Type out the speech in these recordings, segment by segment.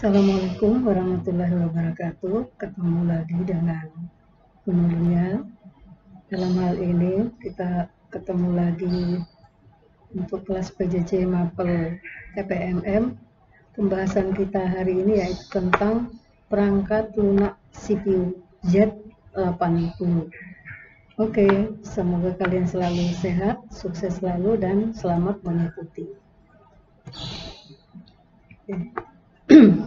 Assalamualaikum warahmatullahi wabarakatuh. Ketemu lagi dengan Bu Nuria. Dalam hal ini kita ketemu lagi untuk kelas PJJ Mapel TPMM. Pembahasan kita hari ini yaitu tentang perangkat lunak CPU Z80. Oke, semoga kalian selalu sehat, sukses selalu, dan selamat mengikuti.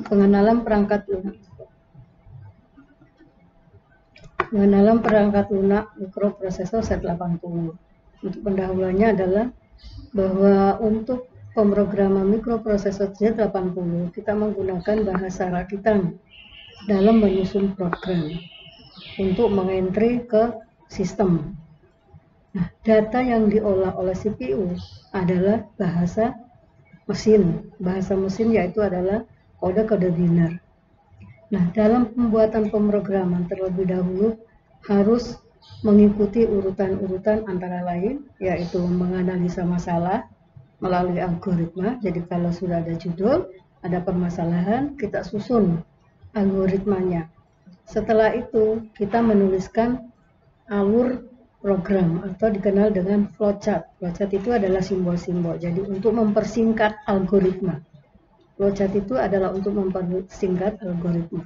Pengenalan perangkat lunak. Pengenalan perangkat lunak mikroprosesor Z80. Untuk pendahuluannya adalah bahwa untuk pemrograman mikroprosesor Z80 kita menggunakan bahasa rakitan dalam menyusun program untuk mengentry ke sistem. Nah, data yang diolah oleh CPU adalah bahasa mesin. Bahasa mesin yaitu adalah kode-kode biner. Nah, dalam pembuatan pemrograman terlebih dahulu harus mengikuti urutan-urutan antara lain, yaitu menganalisa masalah melalui algoritma. Jadi kalau sudah ada judul, ada permasalahan, kita susun algoritmanya. Setelah itu, kita menuliskan alur program atau dikenal dengan flowchart. Flowchart itu adalah simbol-simbol. Jadi untuk mempersingkat algoritma. Flowchart itu adalah untuk mempersingkat algoritma.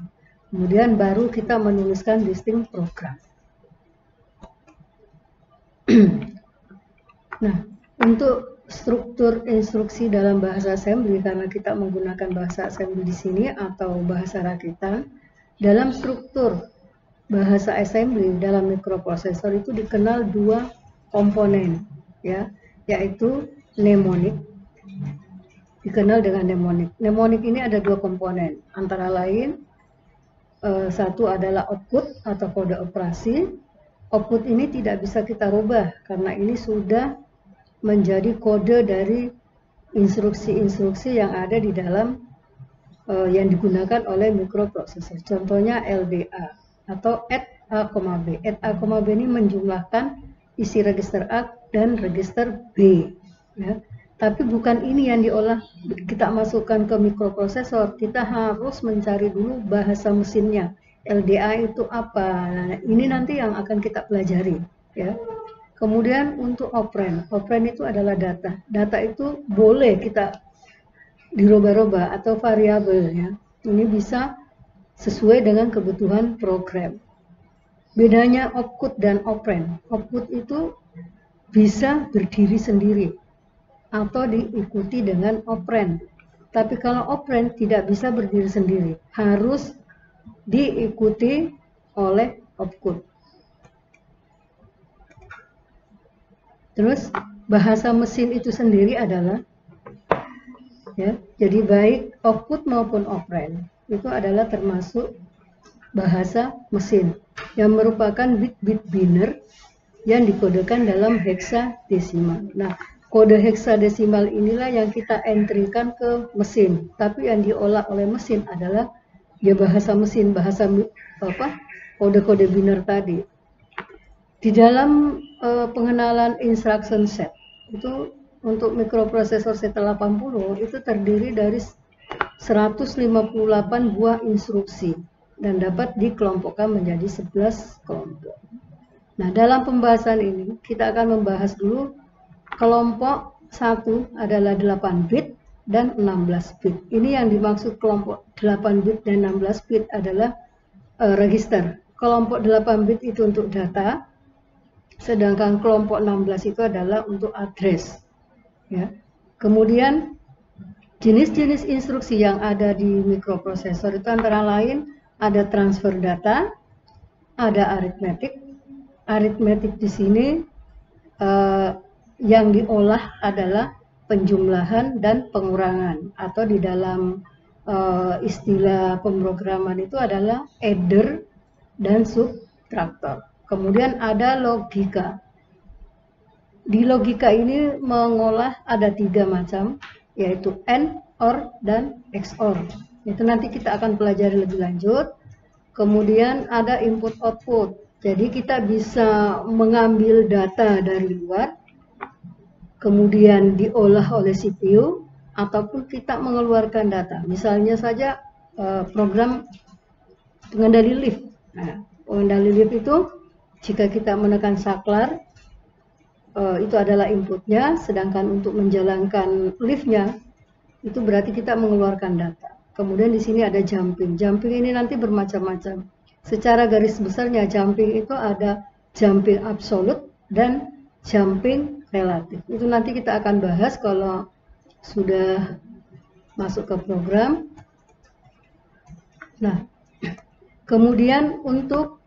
Kemudian baru kita menuliskan listing program. Nah, untuk struktur instruksi dalam bahasa assembly, karena kita menggunakan bahasa assembly di sini atau bahasa rakitan, dalam struktur bahasa assembly dalam mikroprosesor itu dikenal dua komponen, ya, yaitu mnemonic. Dikenal dengan mnemonic. Mnemonic ini ada dua komponen, antara lain satu adalah output atau kode operasi. Output ini tidak bisa kita rubah karena ini sudah menjadi kode dari instruksi-instruksi yang ada di dalam yang digunakan oleh mikroprosesor. Contohnya LDA atau add A, B. Add A, B ini menjumlahkan isi register A dan register B. Ya. Tapi bukan ini yang diolah, kita masukkan ke mikroprosesor. Kita harus mencari dulu bahasa mesinnya. LDA itu apa? Nah, ini nanti yang akan kita pelajari. Ya. Kemudian untuk operand. Operand itu adalah data. Data itu boleh kita dirubah-rubah atau variabel. Ya. Ini bisa sesuai dengan kebutuhan program. Bedanya output dan operand. Output itu bisa berdiri sendiri atau diikuti dengan operand. Tapi kalau operand tidak bisa berdiri sendiri, harus diikuti oleh output. Terus bahasa mesin itu sendiri adalah, ya, jadi baik output maupun operand itu adalah termasuk bahasa mesin yang merupakan bit-bit biner yang dikodekan dalam heksadesimal. Nah, kode heksadesimal inilah yang kita entrykan ke mesin, tapi yang diolah oleh mesin adalah ya bahasa mesin, bahasa kode-kode biner tadi. Di dalam pengenalan instruction set itu untuk mikroprosesor Z80 itu terdiri dari 158 buah instruksi dan dapat dikelompokkan menjadi 11 kelompok. Nah, dalam pembahasan ini kita akan membahas dulu kelompok 1 adalah 8 bit dan 16 bit. Ini yang dimaksud kelompok 8 bit dan 16 bit adalah register. Kelompok 8 bit itu untuk data, sedangkan kelompok 16 itu adalah untuk address. Ya. Kemudian jenis-jenis instruksi yang ada di mikroprosesor itu antara lain ada transfer data, ada arithmetic. Arithmetic di sini yang diolah adalah penjumlahan dan pengurangan, atau di dalam istilah pemrograman itu adalah adder dan subtractor. Kemudian ada logika. Di logika ini mengolah ada 3 macam, yaitu AND, OR, dan XOR. Itu nanti kita akan pelajari lebih lanjut. Kemudian ada input-output. Jadi kita bisa mengambil data dari luar, kemudian diolah oleh CPU, ataupun kita mengeluarkan data. Misalnya saja program pengendali lift. Nah, pengendali lift itu jika kita menekan saklar, itu adalah inputnya, sedangkan untuk menjalankan liftnya itu berarti kita mengeluarkan data. Kemudian di sini ada jumping. Jumping ini nanti bermacam-macam. Secara garis besarnya jumping itu ada jumping absolut dan jumping relatif. Itu nanti kita akan bahas kalau sudah masuk ke program. Nah, kemudian untuk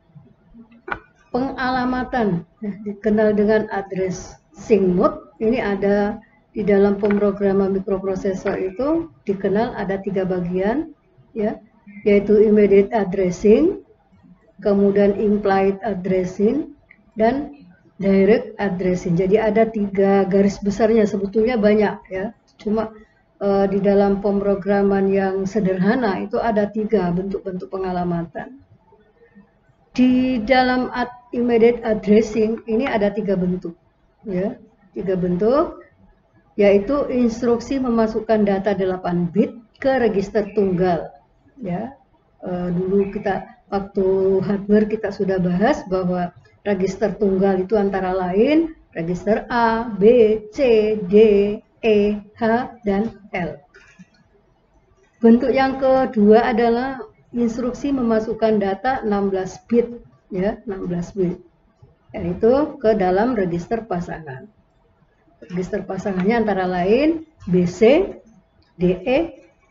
pengalamatan dikenal dengan addressing mode, ini ada di dalam pemrograman mikroprosesor itu dikenal ada 3 bagian, ya, yaitu immediate addressing, kemudian implied addressing, dan direct addressing. Jadi ada 3 garis besarnya, sebetulnya banyak ya, cuma di dalam pemrograman yang sederhana itu ada 3 bentuk-bentuk pengalamatan. Di dalam immediate addressing ini ada 3 bentuk, ya, 3 bentuk, yaitu instruksi memasukkan data 8 bit ke register tunggal. Ya, dulu kita waktu hardware kita sudah bahas bahwa register tunggal itu antara lain register A, B, C, D, E, H, dan L. Bentuk yang kedua adalah instruksi memasukkan data 16 bit, ya, 16 bit, yaitu ke dalam register pasangan. Register pasangannya antara lain BC, DE,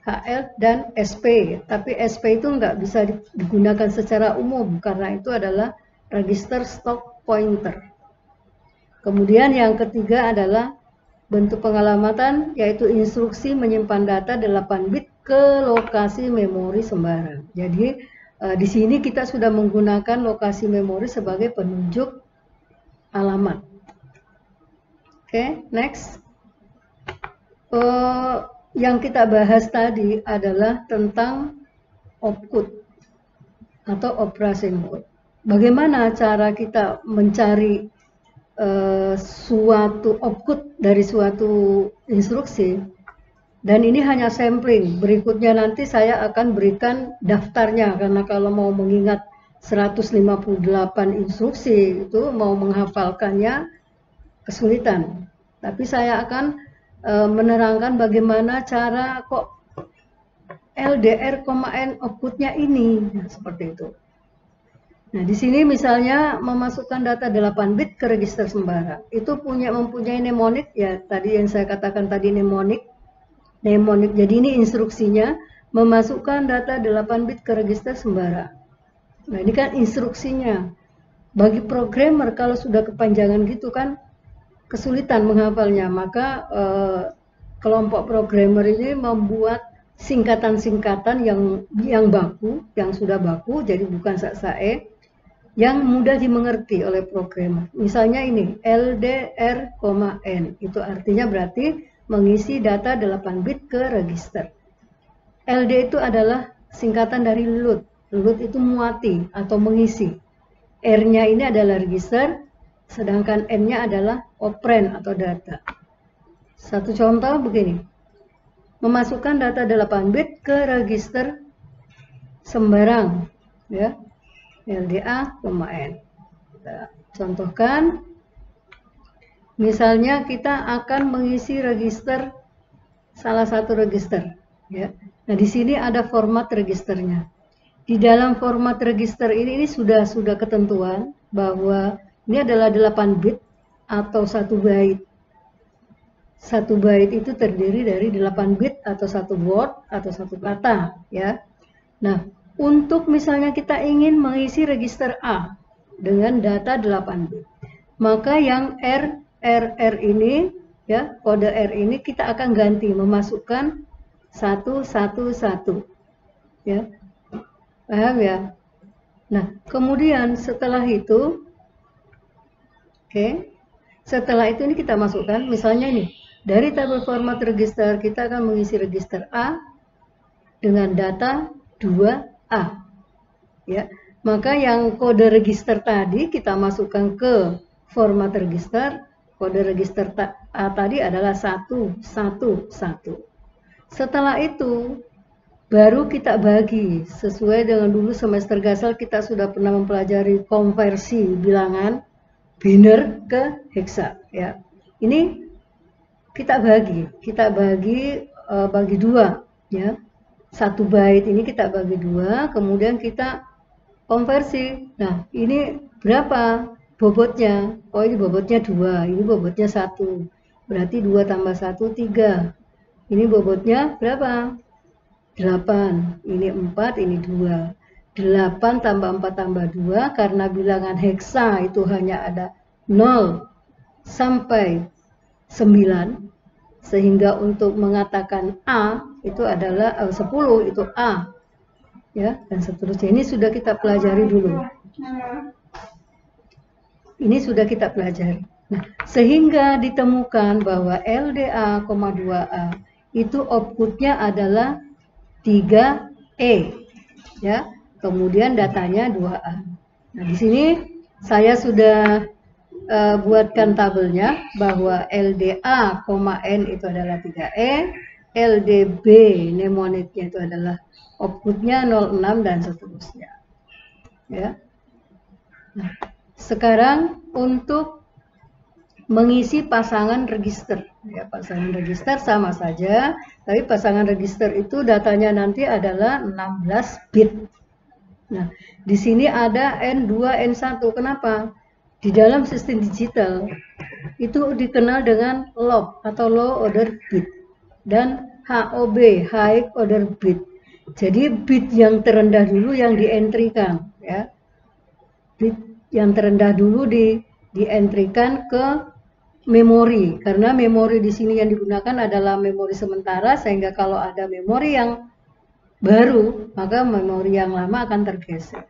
HL, dan SP. Tapi SP itu nggak bisa digunakan secara umum karena itu adalah register stock pointer. Kemudian yang ketiga adalah bentuk pengalamatan, yaitu instruksi menyimpan data 8 bit ke lokasi memori sembarang. Jadi di sini kita sudah menggunakan lokasi memori sebagai penunjuk alamat. Oke, next. Yang kita bahas tadi adalah tentang opcode atau operation code. Bagaimana cara kita mencari suatu opcode dari suatu instruksi, dan ini hanya sampling. Berikutnya nanti saya akan berikan daftarnya, karena kalau mau mengingat 158 instruksi itu mau menghafalkannya kesulitan. Tapi saya akan menerangkan bagaimana cara kok LDR, N opcode-nya ini, nah, seperti itu. Nah, di sini misalnya memasukkan data 8 bit ke register sembarang. Itu mempunyai mnemonic, ya, tadi yang saya katakan tadi mnemonic. Jadi ini instruksinya memasukkan data 8 bit ke register sembarang. Nah, ini kan instruksinya. Bagi programmer kalau sudah kepanjangan gitu kan kesulitan menghafalnya, maka kelompok programmer ini membuat singkatan-singkatan yang baku, yang sudah baku, jadi bukan sak-sae, yang mudah dimengerti oleh programmer. Misalnya ini LDR, N, itu artinya berarti mengisi data 8 bit ke register. LD itu adalah singkatan dari load. Load itu muati atau mengisi. R-nya ini adalah register, sedangkan N-nya adalah operand atau data. Satu contoh begini. Memasukkan data 8 bit ke register sembarang, ya. LDA, N. Kita contohkan. Misalnya kita akan mengisi register salah satu register, ya. Nah, di sini ada format registernya. Di dalam format register ini sudah ketentuan bahwa ini adalah 8 bit atau 1 byte. 1 byte itu terdiri dari 8 bit atau 1 word atau 1 kata, ya. Nah, untuk misalnya kita ingin mengisi register A dengan data 8 bit, maka yang R ini, ya, kode R ini kita akan ganti memasukkan 111, ya. Paham ya? Nah, kemudian setelah itu, setelah itu ini kita masukkan, misalnya ini, dari tabel format register kita akan mengisi register A dengan data 2A. Ya, maka yang kode register tadi kita masukkan ke format register, kode register A tadi adalah 111. Setelah itu, baru kita bagi sesuai dengan dulu semester Gasal kita sudah pernah mempelajari konversi bilangan biner ke heksa ya. Ini kita bagi bagi dua ya. Satu bait ini kita bagi dua, kemudian kita konversi. Nah, ini berapa bobotnya? Oh, ini bobotnya 2, ini bobotnya 1. Berarti 2 tambah 1, 3. Ini bobotnya berapa? 8. Ini 4, ini 2. 8 tambah 4 tambah 2, karena bilangan heksa itu hanya ada 0 sampai 9. Sehingga untuk mengatakan A itu adalah 10 itu A. Ya, dan seterusnya. Ini sudah kita pelajari dulu. Ini sudah kita pelajari. Nah, sehingga ditemukan bahwa LDA, 2A itu outputnya adalah 3E. Ya, kemudian datanya 2A. Nah, di sini saya sudah buatkan tabelnya bahwa LDA, N itu adalah 3E, LDB mnemoniknya itu adalah outputnya 06 dan seterusnya. Ya. Nah, sekarang untuk mengisi pasangan register. Ya, pasangan register sama saja, tapi pasangan register itu datanya nanti adalah 16 bit. Nah, di sini ada N2, N1. Kenapa? Di dalam sistem digital itu dikenal dengan LOB atau low order bit dan HOB, high order bit. Jadi bit yang terendah dulu yang dientrykan ya. Bit yang terendah dulu dientrykan ke memori, karena memori di sini yang digunakan adalah memori sementara, sehingga kalau ada memori yang baru maka memori yang lama akan tergeser.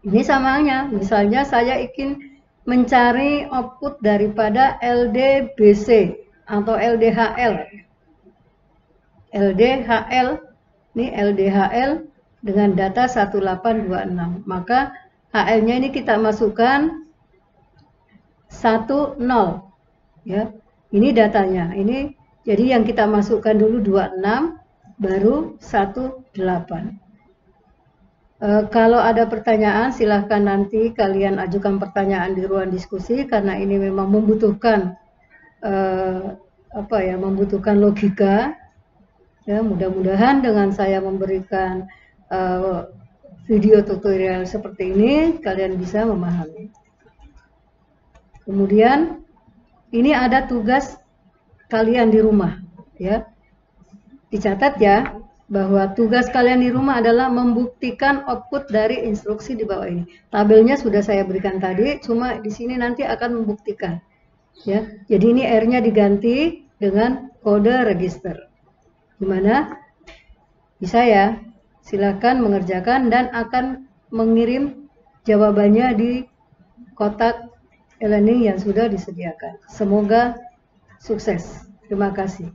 Ini samanya, misalnya saya ingin mencari output daripada LDBC atau LDHL. LDHL, ini LDHL dengan data 1826. Maka HL-nya ini kita masukkan 10. Ya. Ini datanya. Ini jadi yang kita masukkan dulu 26 baru 18. Kalau ada pertanyaan silahkan nanti kalian ajukan pertanyaan di ruang diskusi, karena ini memang membutuhkan membutuhkan logika. Ya, mudah-mudahan dengan saya memberikan video tutorial seperti ini kalian bisa memahami. Kemudian ini ada tugas kalian di rumah ya. Dicatat ya, bahwa tugas kalian di rumah adalah membuktikan output dari instruksi di bawah ini. Tabelnya sudah saya berikan tadi, cuma di sini nanti akan membuktikan. Ya, jadi ini R-nya diganti dengan kode register. Gimana? Bisa ya? Silakan mengerjakan dan akan mengirim jawabannya di kotak e-learning yang sudah disediakan. Semoga sukses. Terima kasih.